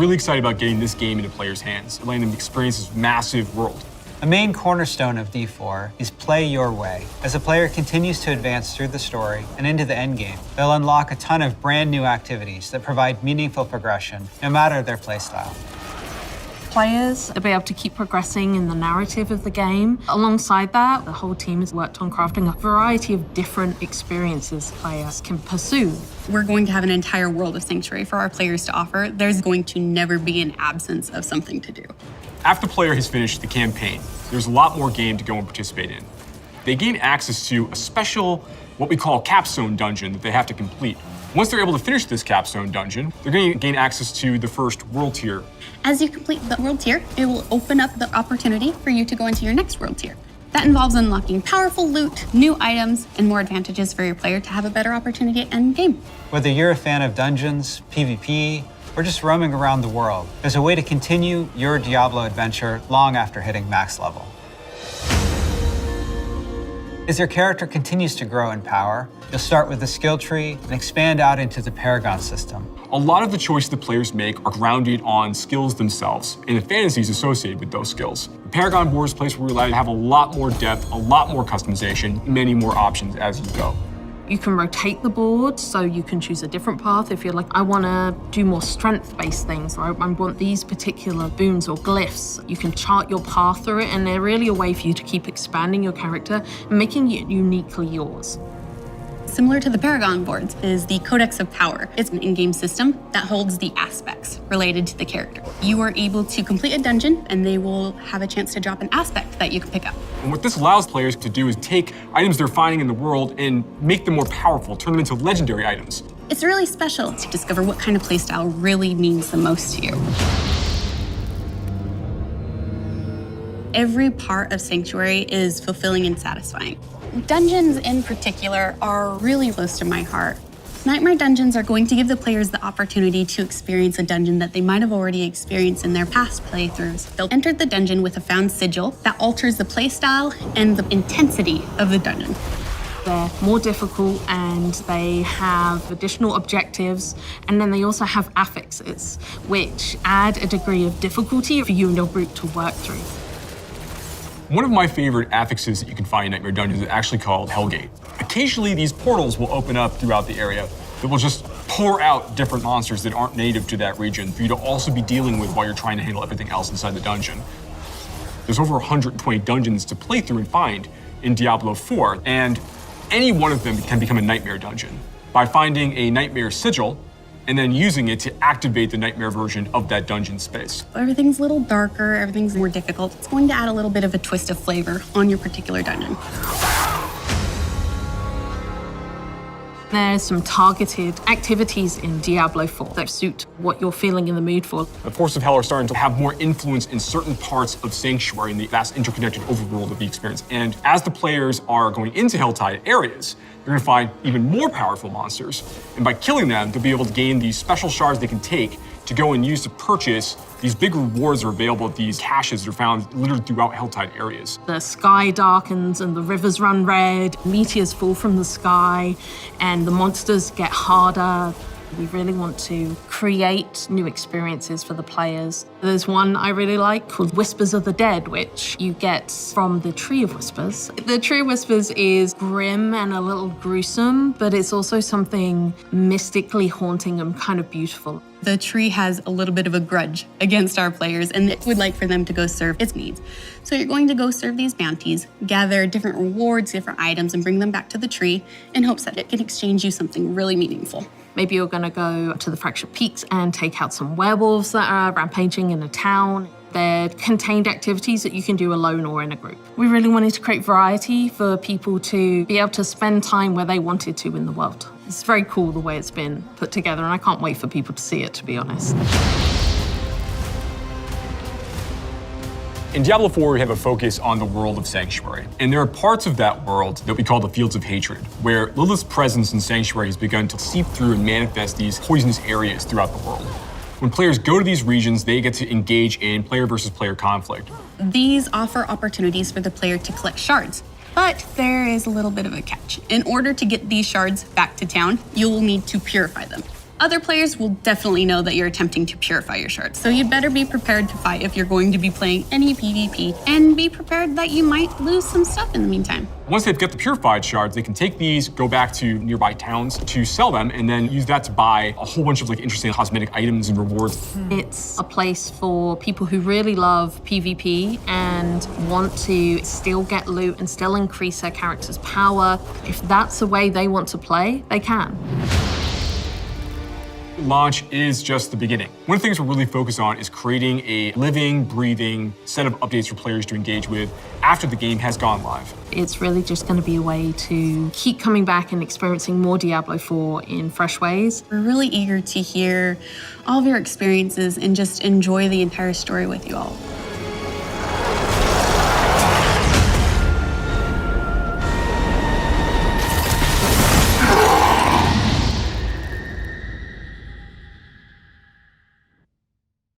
really excited about getting this game into players' hands and letting them experience this massive world. A main cornerstone of D4 is play your way. As a player continues to advance through the story and into the endgame, they'll unlock a ton of brand new activities that provide meaningful progression, no matter their playstyle. Players will be able to keep progressing in the narrative of the game. Alongside that, the whole team has worked on crafting a variety of different experiences players can pursue. We're going to have an entire world of Sanctuary for our players to offer. There's going to never be an absence of something to do. After the player has finished the campaign, there's a lot more game to go and participate in. They gain access to a special, what we call capstone dungeon that they have to complete. Once they're able to finish this capstone dungeon, they're going to gain access to the first world tier. As you complete the world tier, it will open up the opportunity for you to go into your next world tier. That involves unlocking powerful loot, new items, and more advantages for your player to have a better opportunity at end game. Whether you're a fan of dungeons, PvP, or just roaming around the world, there's a way to continue your Diablo adventure long after hitting max level. As your character continues to grow in power, you'll start with the skill tree and expand out into the Paragon system. A lot of the choices the players make are grounded on skills themselves and the fantasies associated with those skills. The Paragon board is a place where we're allowed to have a lot more depth, a lot more customization, many more options as you go. You can rotate the board, so you can choose a different path if you're like, I want to do more strength-based things, or I want these particular boons or glyphs. You can chart your path through it, and they're really a way for you to keep expanding your character and making it uniquely yours. Similar to the Paragon boards is the Codex of Power. It's an in-game system that holds the aspects related to the character. You are able to complete a dungeon, and they will have a chance to drop an aspect that you can pick up. And what this allows players to do is take items they're finding in the world and make them more powerful, turn them into legendary items. It's really special to discover what kind of playstyle really means the most to you. Every part of Sanctuary is fulfilling and satisfying. Dungeons in particular are really close to my heart. Nightmare dungeons are going to give the players the opportunity to experience a dungeon that they might have already experienced in their past playthroughs. They'll enter the dungeon with a found sigil that alters the playstyle and the intensity of the dungeon. They're more difficult and they have additional objectives, and then they also have affixes, which add a degree of difficulty for you and your group to work through. One of my favorite affixes that you can find in Nightmare Dungeons is actually called Hellgate. Occasionally, these portals will open up throughout the area that will just pour out different monsters that aren't native to that region for you to also be dealing with while you're trying to handle everything else inside the dungeon. There's over 120 dungeons to play through and find in Diablo 4, and any one of them can become a Nightmare Dungeon by finding a Nightmare Sigil and then using it to activate the Nightmare version of that dungeon space. Everything's a little darker, everything's more difficult. It's going to add a little bit of a twist of flavor on your particular dungeon. There's some targeted activities in Diablo 4 that suit what you're feeling in the mood for. The Forces of Hell are starting to have more influence in certain parts of Sanctuary in the vast interconnected overworld of the experience. And as the players are going into Helltide areas, they're gonna find even more powerful monsters. And by killing them, they'll be able to gain these special shards they can take to go and use to purchase these big rewards that are available at these caches that are found littered throughout Helltide areas. The sky darkens and the rivers run red, meteors fall from the sky, and the monsters get harder. We really want to create new experiences for the players. There's one I really like called Whispers of the Dead, which you get from the Tree of Whispers. The Tree of Whispers is grim and a little gruesome, but it's also something mystically haunting and kind of beautiful. The tree has a little bit of a grudge against our players, and it would like for them to go serve its needs. So you're going to go serve these bounties, gather different rewards, different items, and bring them back to the tree in hopes that it can exchange you something really meaningful. Maybe you're gonna go to the Fractured Peaks and take out some werewolves that are rampaging in a town. They're contained activities that you can do alone or in a group. We really wanted to create variety for people to be able to spend time where they wanted to in the world. It's very cool the way it's been put together, and I can't wait for people to see it, to be honest. In Diablo 4, we have a focus on the world of Sanctuary. And there are parts of that world that we call the Fields of Hatred, where Lilith's presence in Sanctuary has begun to seep through and manifest these poisonous areas throughout the world. When players go to these regions, they get to engage in player versus player conflict. These offer opportunities for the player to collect shards. But there is a little bit of a catch. In order to get these shards back to town, you'll need to purify them. Other players will definitely know that you're attempting to purify your shards, so you'd better be prepared to fight if you're going to be playing any PvP, and be prepared that you might lose some stuff in the meantime. Once they've got the purified shards, they can take these, go back to nearby towns to sell them, and then use that to buy a whole bunch of like interesting cosmetic items and rewards. It's a place for people who really love PvP and want to still get loot and still increase their character's power. If that's the way they want to play, they can. Launch is just the beginning. One of the things we're really focused on is creating a living, breathing set of updates for players to engage with after the game has gone live. It's really just going to be a way to keep coming back and experiencing more Diablo 4 in fresh ways. We're really eager to hear all of your experiences and just enjoy the entire story with you all.